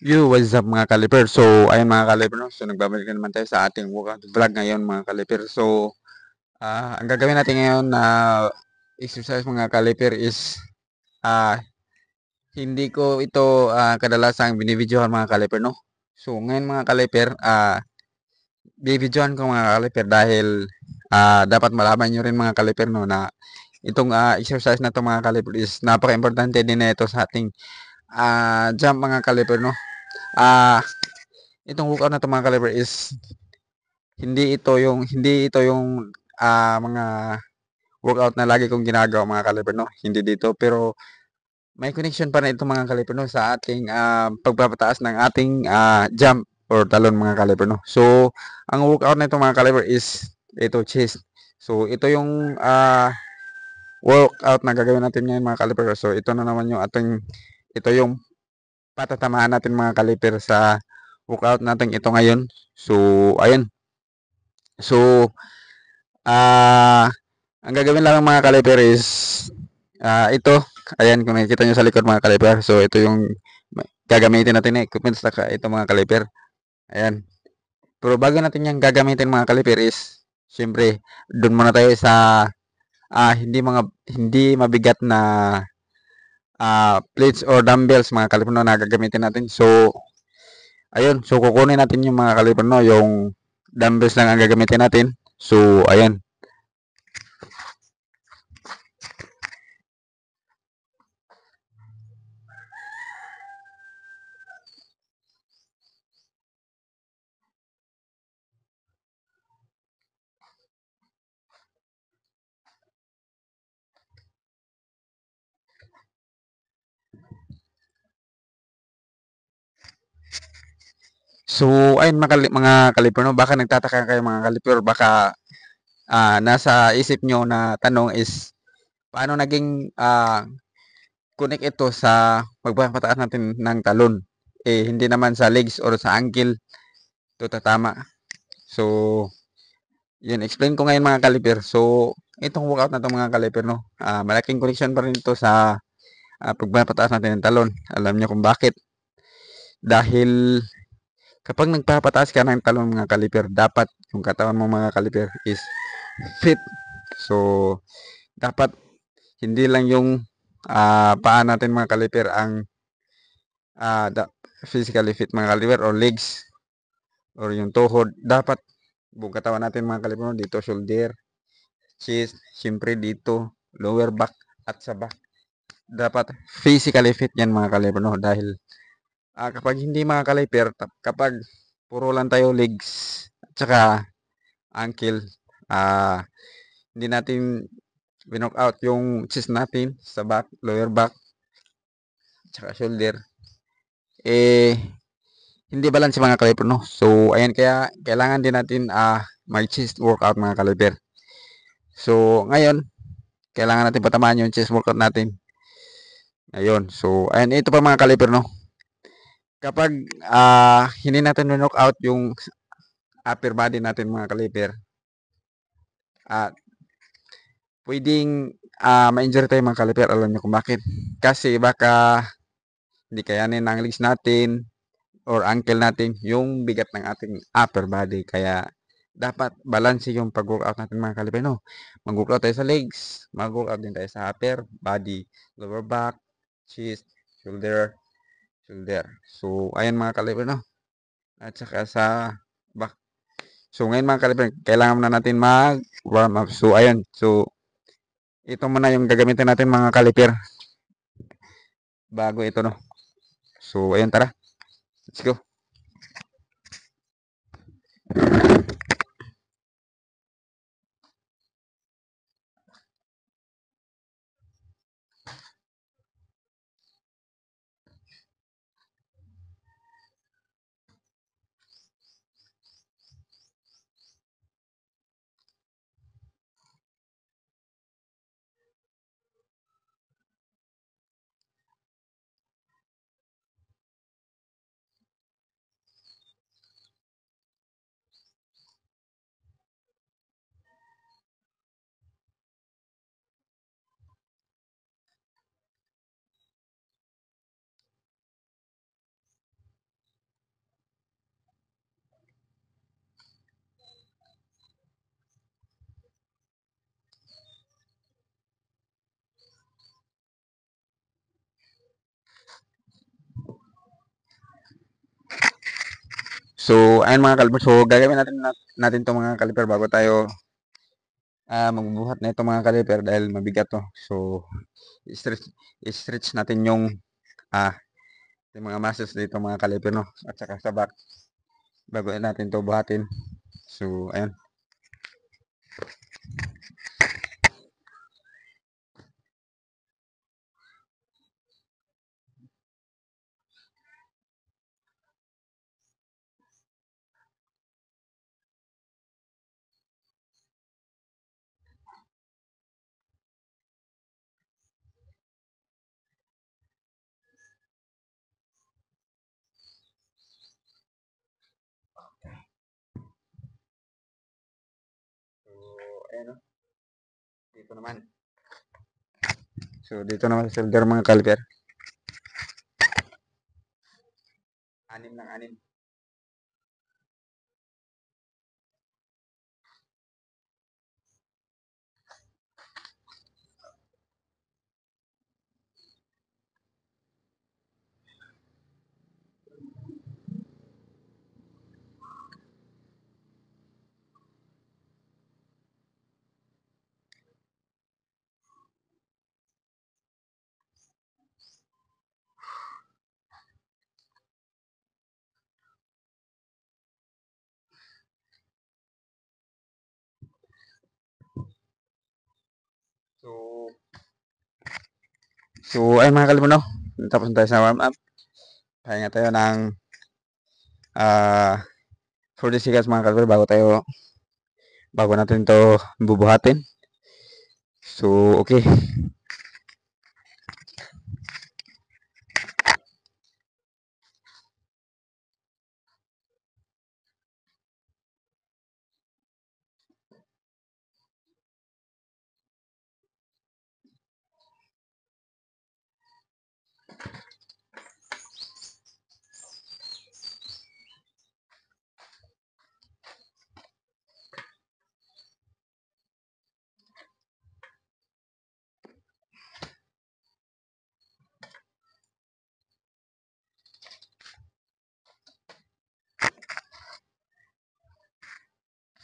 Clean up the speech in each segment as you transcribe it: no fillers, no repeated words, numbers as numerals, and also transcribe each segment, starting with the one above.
Yo, what's up mga kaliper? So, ayun mga kaliper, no? So, nagbabalik na naman tayo sa ating workout vlog ngayon mga kaliper. So, ang gagawin natin ngayon na exercise mga kaliper is ah, hindi ko ito kadalasang binibidyohan mga kaliper, no? So, ngayon mga kaliper, bibidyohan ko mga kaliper dahil dapat malaman nyo rin mga kaliper, no, na itong exercise na to mga kaliper is napaka-importante din na ito sa ating jump mga kaliper, no? Ah, itong workout na to mga kaliper is hindi ito yung mga workout na lagi kong ginagawa mga kaliber, no? Hindi dito pero may connection pa rin ito mga kaliber, no, sa ating pagpapataas ng ating jump or talon mga kaliber, no. So, ang workout na ito mga kaliber is ito chest. So, ito yung workout na gagawin natin ngayon mga kaliber. So, ito na naman yung ito yung patatamaan natin mga kaliber sa workout natin ito ngayon. So, ayun. So, ah ang gagawin lang ng mga kaliper is ito. Ayan, kung nakikita nyo sa likod mga kaliper. So, ito yung gagamitin natin na equipment sa ito mga kaliper. Ayan. Pero bago natin yung gagamitin mga kaliper is, syempre, doon muna tayo sa hindi mabigat na plates or dumbbells mga kaliper no, na gagamitin natin. So, ayun. So, kukunin natin yung mga kaliper no, yung dumbbells lang ang gagamitin natin. So, ayan. So, ayun mga kaliper no, baka nagtataka kayo mga kaliper, baka nasa isip nyo na tanong is paano naging connect ito sa pagpapataas natin ng talon. Eh, hindi naman sa legs or sa ankle ito tatama. So, yun, explain ko ngayon mga kaliper. So, itong workout na itong mga kaliper, no, malaking connection pa rin ito sa pagpapataas natin ng talon. Alam niyo kung bakit? Dahil kapag nagpapataas ka ng talon mga kaliper, dapat yung katawan mo mga kaliper is fit. So, dapat hindi lang yung paa natin mga kaliper ang physically fit mga kaliper or legs or yung tuhod. Dapat buong katawan natin mga kaliper no, dito shoulder, chest, siyempre dito, lower back at sa back. Dapat physically fit yan mga kaliper no, dahil kapag hindi mga kaliper, kapag puro lang tayo legs at saka ankle, hindi natin winock out yung chest natin sa back, lower back, tsaka shoulder, eh, hindi balance mga kaliper, no? So, ayan, kaya kailangan din natin mag-chest workout mga kaliper. So, ngayon, kailangan natin patamaan yung chest workout natin. Ayun. So, ayan, ito pa mga kaliper, no? Kapag hindi natin winock out yung upper body natin mga kaliper, ah, pwedeng ma-injure tayo mga kaliper. Alam nyo kung bakit? Kasi baka hindi kayanin ng legs natin or ankle natin yung bigat ng ating upper body. Kaya dapat balance yung pag-workout natin mga kaliper, no? Mag-workout tayo sa legs, mag-workout din tayo sa upper body, lower back, chest, shoulder, shoulder. So, ayan mga kaliper, no? At saka sa back. So, ngayon mga kaliper, kailangan na natin mag-warm up. So, ayan. So, ito muna yung gagamitin natin mga kaliper bago ito, no? So, ayun, tara. Let's go. So, ayun mga kaliper. So, gagawin natin 'tong mga kaliper bago tayo magbubuhat na itong mga kaliper dahil mabigat 'to. So, i-stretch i-stretch natin ah, yung mga muscles dito mga kaliper 'no, at saka sa back bago natin 'to buhatin. So, ayun. So, ayan 'no, dito naman. So, dito naman sa shoulder mga kaliper, 6 ng 6. So, ayun mga kaliper 'no, tapos na tayo sa warm up. Pahinga tayo ng, 40 seconds mga kaliper bago natin 'to bubuhatin. So, okay.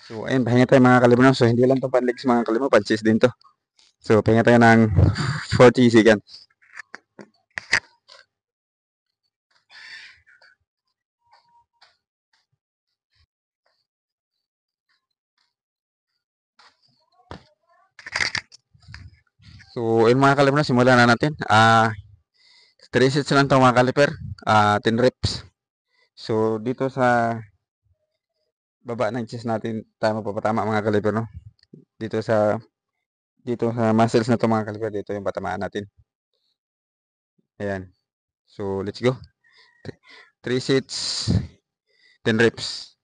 So, ayun, pahinga tayo mga kalibre. So, hindi lang to pan-legs mga kalibre, pan-chest din to. So, pahinga tayo ng 40 seconds. So, ayun mga kalibre, simulan na natin. 3 sets lang to mga kaliper. 10 reps. So, dito sa baba ng chest natin tayo magpapatama mga kaliper, no? Dito sa muscles na to mga kaliper, dito yung patamaan natin. Ayan. So, let's go. 3 sets, 10 reps.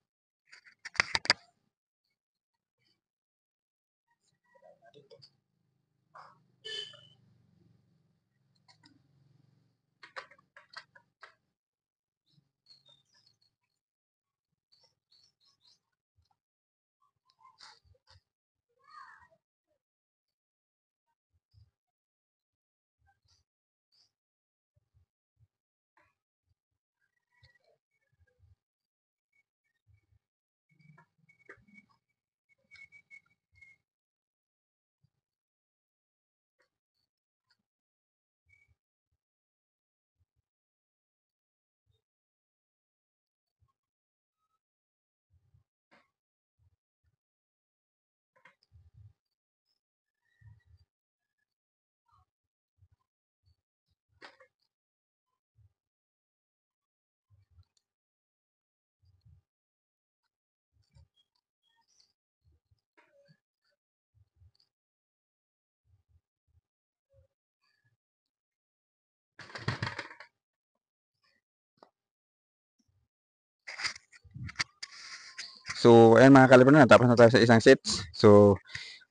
So, ayan mga kalibre, natapos na tayo sa isang sets. So,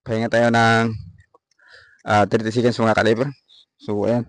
pahinga tayo ng 30 seconds mga kalibre. So, ayan.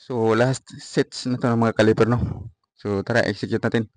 So, last sets na 'to ng mga caliper 'no. So, tara execute natin.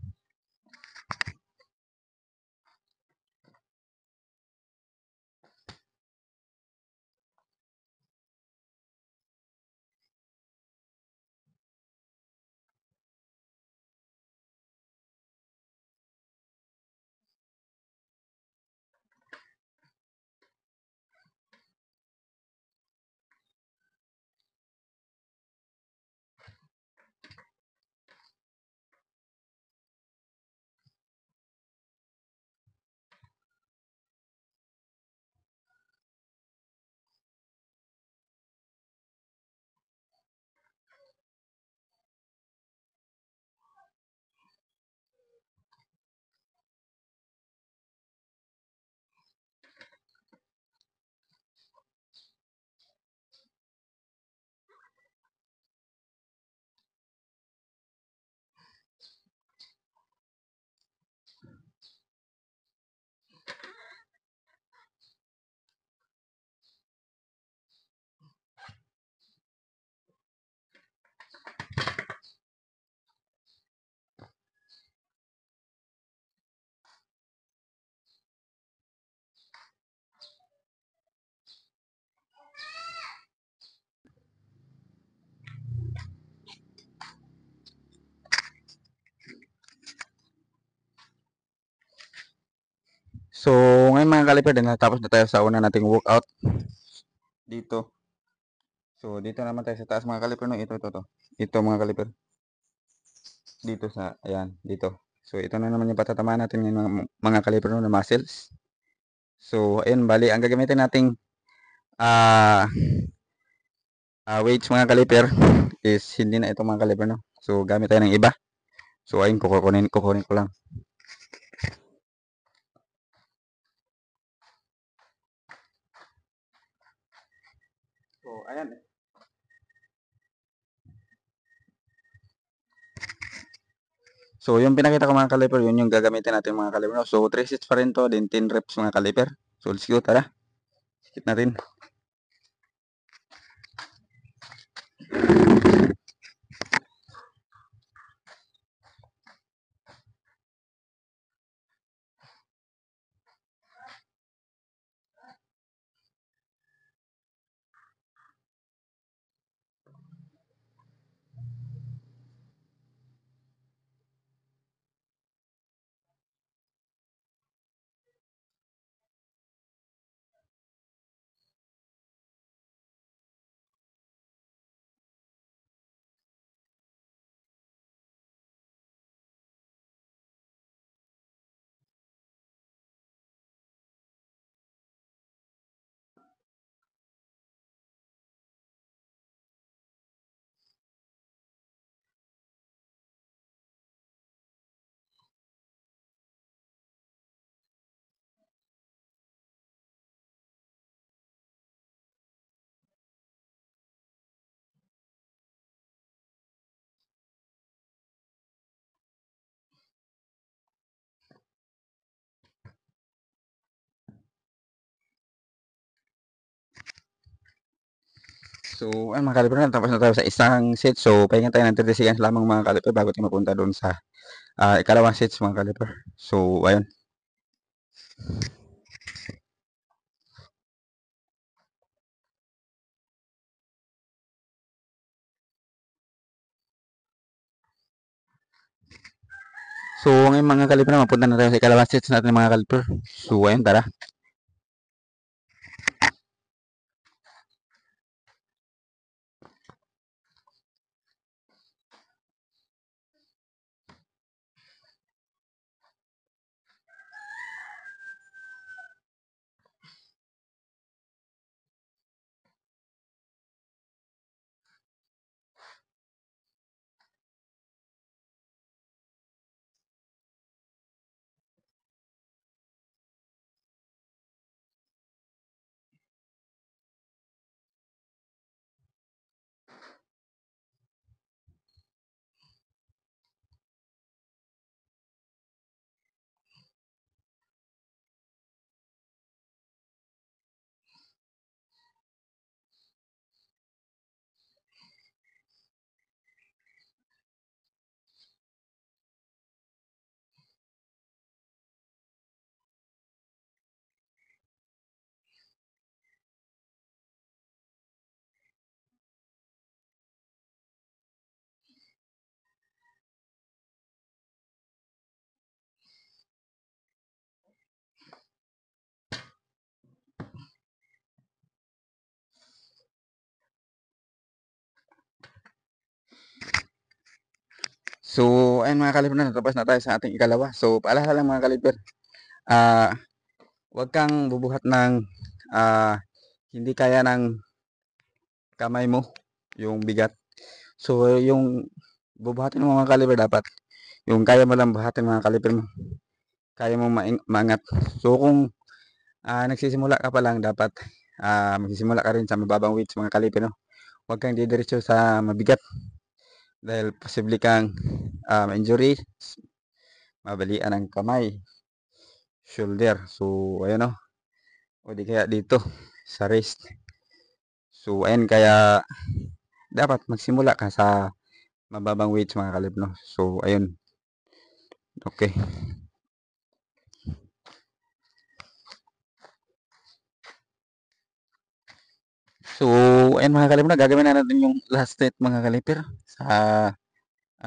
So, ngayon mga caliper din natapos na tayo sa una nating workout dito. So, dito naman tayo sa taas mga caliper 'no, ito. Ito mga caliper, dito sa ayan, dito. So, ito na naman yung patatamaan natin ngayon mga caliper 'no, na muscles. So, ayun bale ang gagamitin nating, ah, weights mga caliper is hindi na ito mga caliper 'no. So, gamit tayo ng iba. So, ayun kukunin ko lang. So, ayan. So, yung pinakita ko mga caliper, yun yung gagamitin natin mga caliper 'no. So, 3 sets pa rin 'to, then 10 reps mga caliper. So, let's go, tara. Sikit natin. So, ayun mga kaliper, tapos na tayo sa isang set. So, pahinga tayo ng 30 seconds lamang mga kaliper bago tayo mapunta doon sa ikalawang sets mga kaliper. So, ayun. So, ngayon mga kaliper, mapunta na tayo sa ikalawang sets natin mga kaliper. So, ayun, tara. So, ayun mga kaliber, natapos na tayo sa ating ikalawa. So, paalala lang mga kaliber, ah, huwag kang bubuhat ng hindi kaya ng kamay mo, yung bigat. So, yung bubuhatin mo mga kaliber dapat, yung kaya mo lang buhatin mga kaliber mo. Kaya mo maangat. So, kung nagsisimula ka pa lang, dapat magsisimula ka rin sa mababang weights mga kaliber, no? Huwag kang didiretso sa mabigat dahil posible kang injury, mabalian ng kamay, shoulder. So, ayun, no? O di kaya dito sa wrist. So, ayun, kaya dapat magsimula ka sa mababang weights mga kalib, no? So, ayun. Okay. So, ayun mga kalib, na gagawin na natin yung last set mga kaliper sa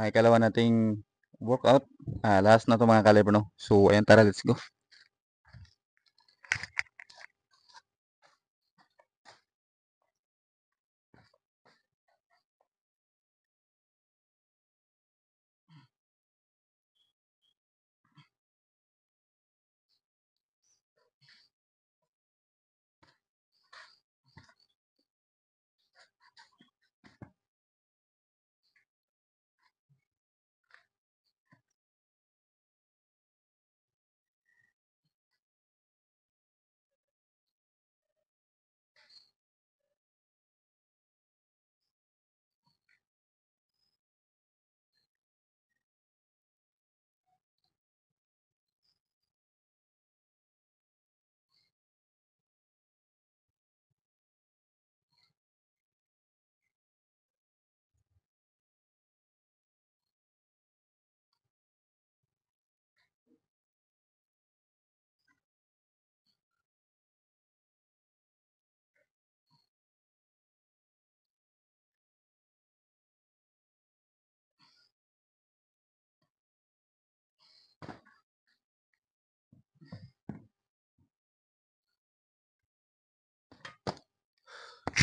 ikalawa nating workout. Last na to mga kalib, no? So, ayun, tara, let's go.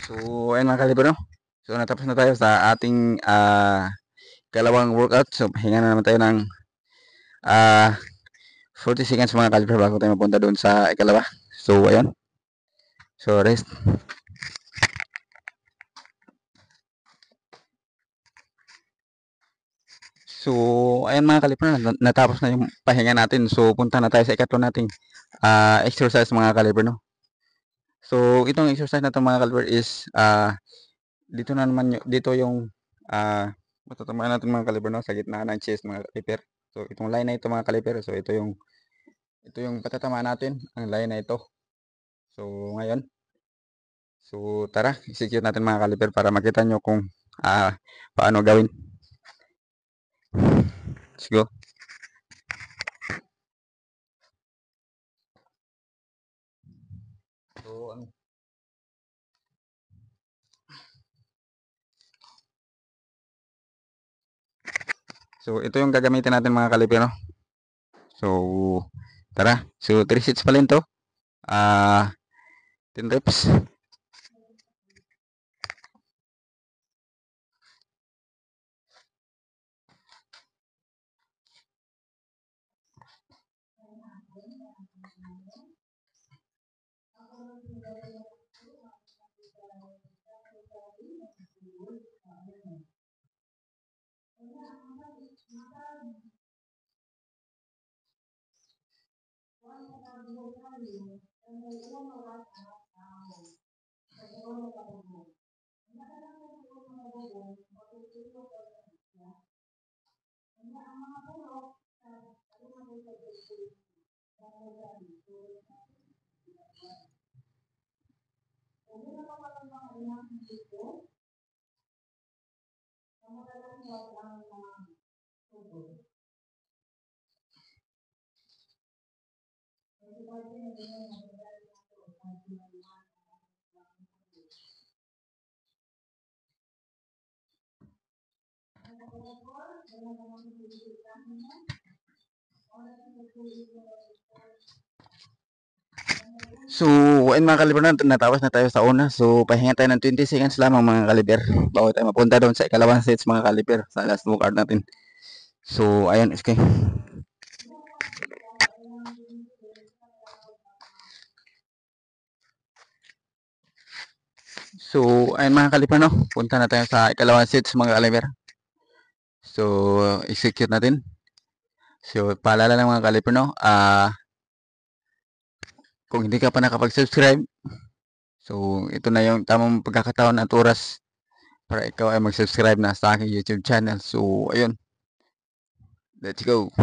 So, ayun mga kalib, no? So, natapos na tayo sa ating kalawang workout. So, pahinga na naman tayo ng 40 seconds mga kaliper bago tayo mapunta doon sa ikalawa. So, ayun. So, rest. So, ayun mga kaliper, natapos na yung pahinga natin. So, punta na tayo sa ikatlo nating exercise mga kaliper, no? So, itong exercise na ito mga kaliper is dito na naman dito yung matatamaan natin mga kaliper, no? Sa gitna ng chest mga kaliper. So, itong line na ito mga kaliper. So, ito yung patatamaan natin, ang line na ito. So, ngayon. So, tara, execute natin mga kaliper para makita nyo kung paano gawin. Let's go. So, ito yung gagamitin natin mga kaliper, no? So, tara. So, 3 sets pa rin to. 10 reps. So, ayun mga kaliber, natapos na tayo sa una. So, pahinga tayo ng 20 seconds lamang mga kaliber bago tayo mapunta doon sa ikalawang sets mga kaliber sa last workout natin. So, ayun, okay. So, ayun mga kaliper, no? Punta na tayo sa ikalawang seats mga kaliper. So, execute natin. So, paalala ng mga kaliper, no? Kung hindi ka pa nakapag-subscribe, so, ito na yung tamang pagkakataon at oras para ikaw ay mag-subscribe na sa aking YouTube channel. So, ayun. Let's go.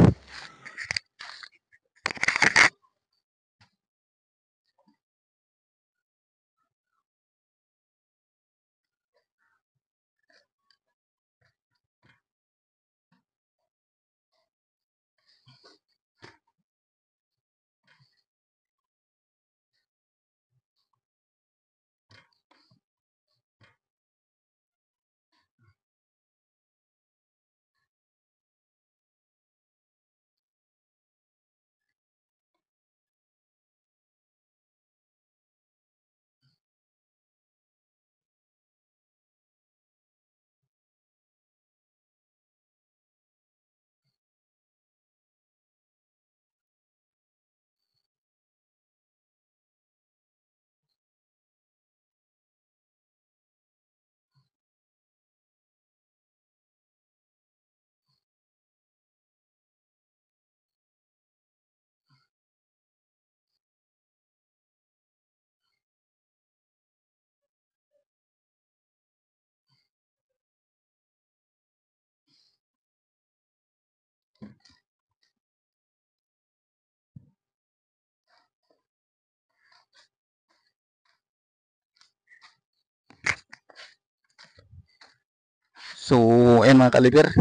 So, ayun mga kaliper.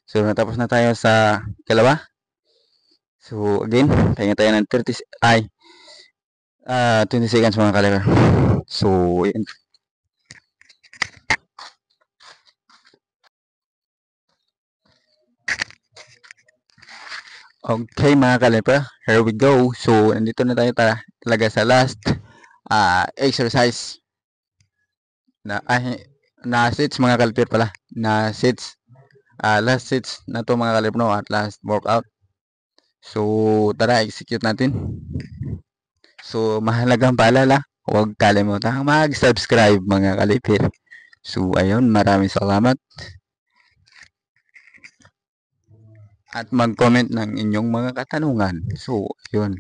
So, natapos na tayo sa ikalawa. So, again, pahinga tayo ng 20 seconds mga kaliper. So, ayun. Okay mga kaliper, here we go. So, nandito na tayo talaga sa last exercise na sits mga kaliper pala. Na sits, last sits na to mga kaliper, no, at last workout. So, tara, execute natin. So, mahalagang paalala, huwag kalimutang mag-subscribe mga kalipir. So, ayun, maraming salamat. At mag-comment ng inyong mga katanungan. So, ayun.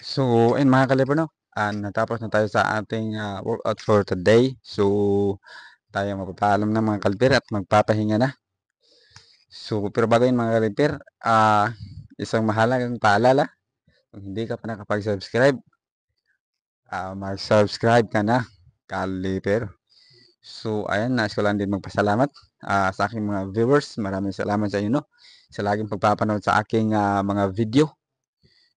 So, ayun mga kaliper, no? Natapos na tayo sa ating workout for today. So, tayo magpapaalam na mga kaliper at magpapahinga na. So, pero bago yun mga kaliper, isang mahalagang paalala, kung hindi ka pa nakapag-subscribe, mag-subscribe ka na, kaliper. So, ayan, nais ko lang din magpasalamat sa aking mga viewers. Maraming salamat sa inyo, no? Sa laging pagpapanood sa aking mga video.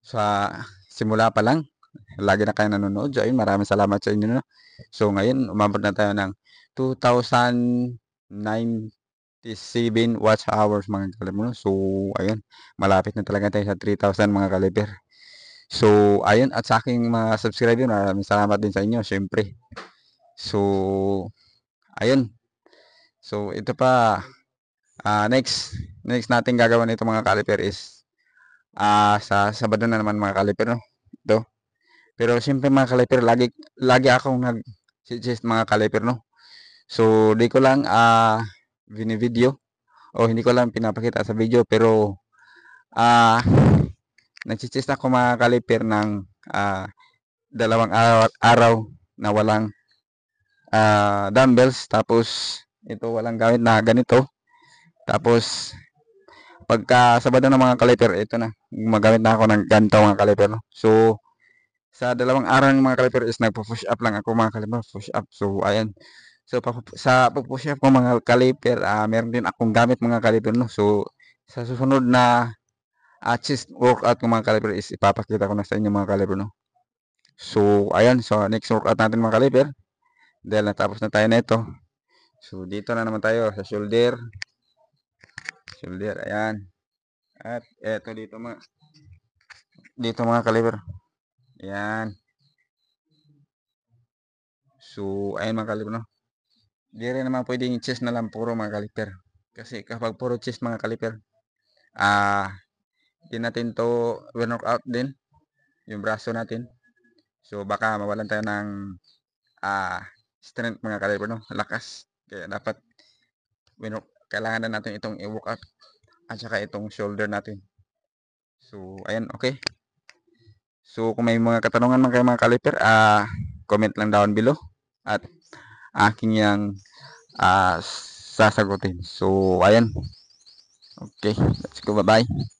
Sa simula pa lang, lagi na kayo nanonood. So, ayun, maraming salamat sa inyo, no? So, ngayon, umabot na tayo ng 2,097 watch hours mga kaliper, no? So, ayun, malapit na talaga tayo sa 3,000 mga kaliper. So, ayun, at sa aking mga subscriber, maraming salamat din sa inyo, syempre. So, ayun. So, ito pa, next natin gagawin ito mga kaliper is, sa Sabado na naman mga kaliper, no? Ito. Pero siyempre mga kaliper, lagi akong nag-suggest mga kaliper, no? So, di ko lang, video o hindi ko lang pinapakita sa video, pero, nag-suggest ako mga kaliper ng, 2 araw na walang, dumbbells, tapos, ito walang gamit na ganito. Tapos, pagka Sabado ng mga kaliper, ito na. Gumagamit na ako ng ganito mga kaliper, no? So, sa 2 araw ng mga kaliper is nagpo-push up lang ako mga kaliper. Push up. So, ayan. So, sa pag-push up ko mga kaliper, meron din akong gamit mga kaliper, no? So, sa susunod na chest workout ko mga kaliper is ipapakita ko na sa inyo mga kaliper, no? So, ayan. So, next workout natin mga kaliper. Dahil natapos na tayo na ito. So, dito na naman tayo sa shoulder. Shoulder, ayan. At eto dito mga kaliber. Ayan. So, ayan mga kaliber, no. Di rin naman pwedeng chest na lang puro mga kaliper. Kasi kapag puro chest mga kaliper, di natin to workout din yung braso natin. So, baka mawalan tayo ng strength mga kaliber, no. Lakas. Kaya dapat kailangan na natin itong i-workout at saka itong shoulder natin. So, ayan, okay. So, kung may mga katanungan man kayo mga kaliper, comment lang down below at aking yang sasagutin. So, ayan. Okay, let's go. Bye-bye.